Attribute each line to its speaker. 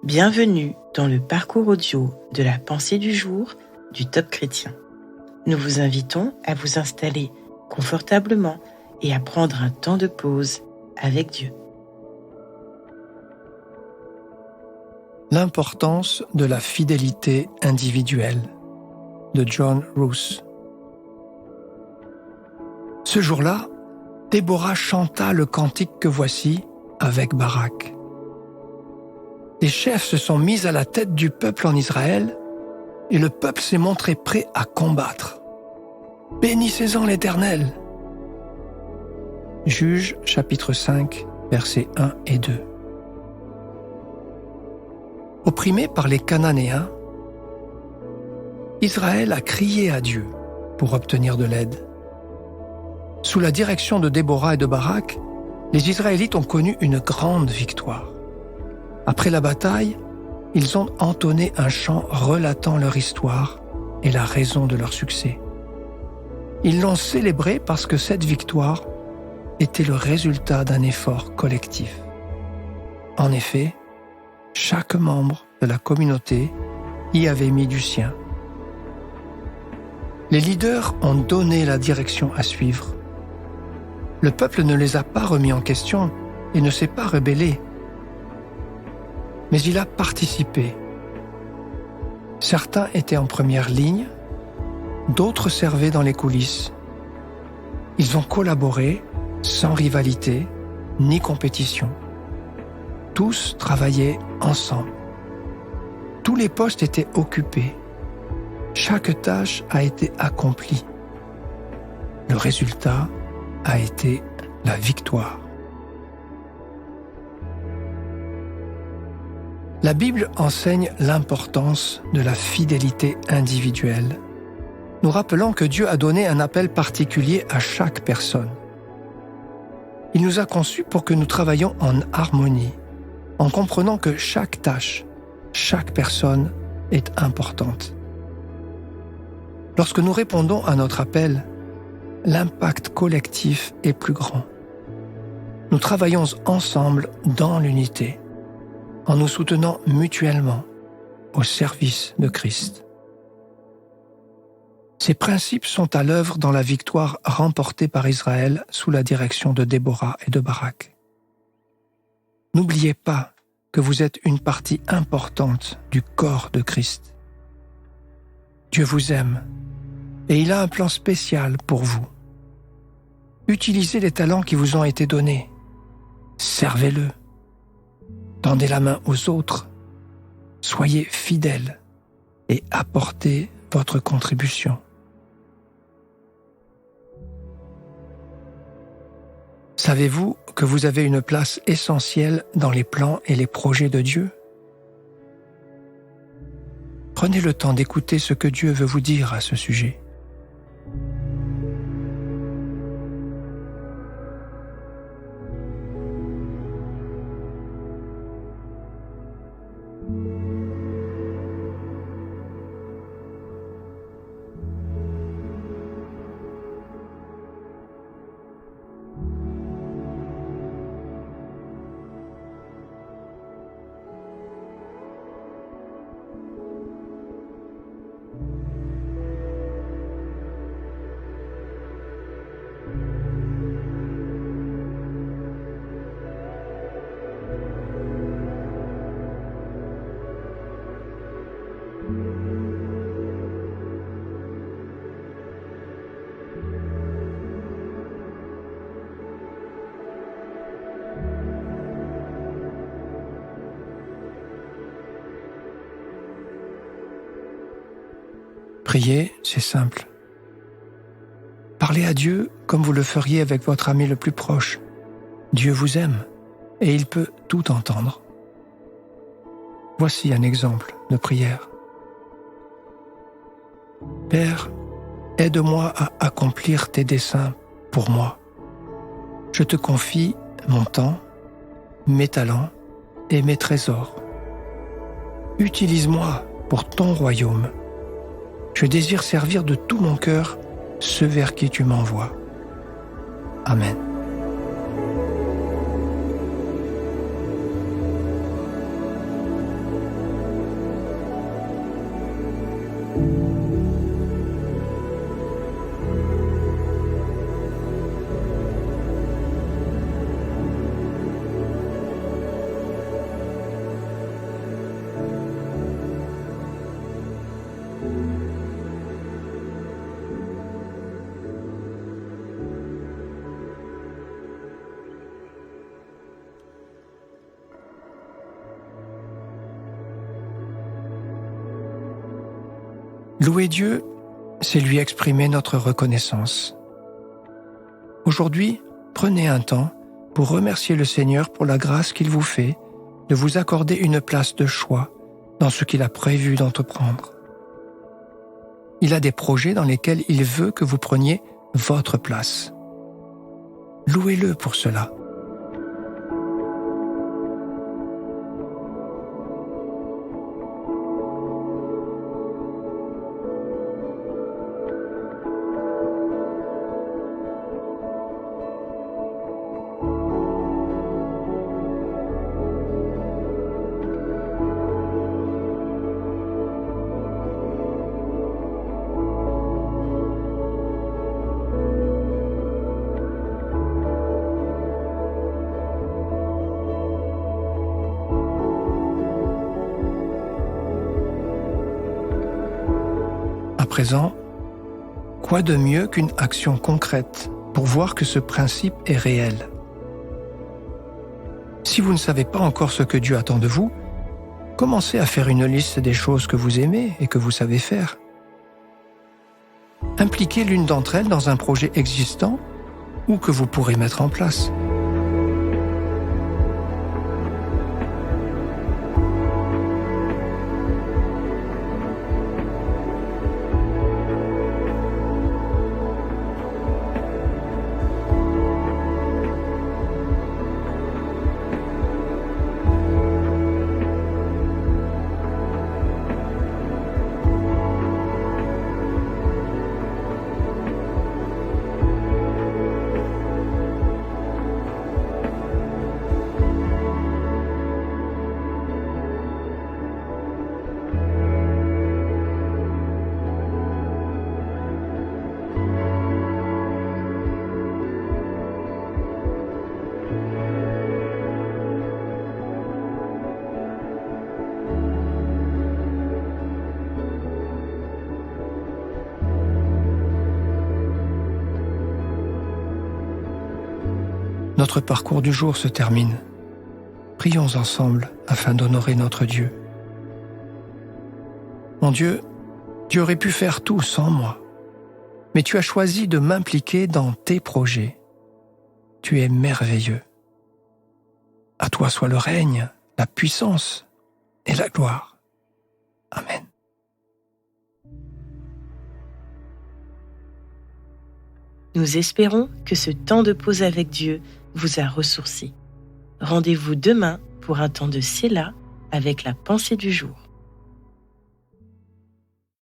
Speaker 1: Bienvenue dans le parcours audio de la pensée du jour du Top Chrétien. Nous vous invitons à vous installer confortablement et à prendre un temps de pause avec Dieu.
Speaker 2: L'importance de la fidélité individuelle de John Roos. Ce jour-là, Déborah chanta le cantique que voici avec Barak. Les chefs se sont mis à la tête du peuple en Israël et le peuple s'est montré prêt à combattre. Bénissez-en l'Éternel. Juges chapitre 5, versets 1 et 2. Opprimé par les Cananéens, Israël a crié à Dieu pour obtenir de l'aide. Sous la direction de Déborah et de Barak, les Israélites ont connu une grande victoire. Après la bataille, ils ont entonné un chant relatant leur histoire et la raison de leur succès. Ils l'ont célébré parce que cette victoire était le résultat d'un effort collectif. En effet, chaque membre de la communauté y avait mis du sien. Les leaders ont donné la direction à suivre. Le peuple ne les a pas remis en question et ne s'est pas rebellé. Mais il a participé. Certains étaient en première ligne, d'autres servaient dans les coulisses. Ils ont collaboré sans rivalité ni compétition. Tous travaillaient ensemble. Tous les postes étaient occupés. Chaque tâche a été accomplie. Le résultat a été la victoire. La Bible enseigne l'importance de la fidélité individuelle, nous rappelant que Dieu a donné un appel particulier à chaque personne. Il nous a conçus pour que nous travaillions en harmonie, en comprenant que chaque tâche, chaque personne est importante. Lorsque nous répondons à notre appel, l'impact collectif est plus grand. Nous travaillons ensemble dans l'unité, en nous soutenant mutuellement au service de Christ. Ces principes sont à l'œuvre dans la victoire remportée par Israël sous la direction de Déborah et de Barak. N'oubliez pas que vous êtes une partie importante du corps de Christ. Dieu vous aime et il a un plan spécial pour vous. Utilisez les talents qui vous ont été donnés. Servez-le. Tendez la main aux autres. Soyez fidèles et apportez votre contribution. Savez-vous que vous avez une place essentielle dans les plans et les projets de Dieu? Prenez le temps d'écouter ce que Dieu veut vous dire à ce sujet. Prier, c'est simple. Parlez à Dieu comme vous le feriez avec votre ami le plus proche. Dieu vous aime et il peut tout entendre. Voici un exemple de prière. Père, aide-moi à accomplir tes desseins pour moi. Je te confie mon temps, mes talents et mes trésors. Utilise-moi pour ton royaume. Je désire servir de tout mon cœur ceux vers qui tu m'envoies. Amen. Louer Dieu, c'est lui exprimer notre reconnaissance. Aujourd'hui, prenez un temps pour remercier le Seigneur pour la grâce qu'il vous fait de vous accorder une place de choix dans ce qu'il a prévu d'entreprendre. Il a des projets dans lesquels il veut que vous preniez votre place. Louez-le pour cela. À présent, quoi de mieux qu'une action concrète pour voir que ce principe est réel? Si vous ne savez pas encore ce que Dieu attend de vous, commencez à faire une liste des choses que vous aimez et que vous savez faire. Impliquez l'une d'entre elles dans un projet existant ou que vous pourrez mettre en place. Notre parcours du jour se termine. Prions ensemble afin d'honorer notre Dieu. Mon Dieu, tu aurais pu faire tout sans moi, mais tu as choisi de m'impliquer dans tes projets. Tu es merveilleux. À toi soit le règne, la puissance et la gloire. Amen.
Speaker 1: Nous espérons que ce temps de pause avec Dieu vous a ressourci. Rendez-vous demain pour un temps de Séla avec la pensée du jour.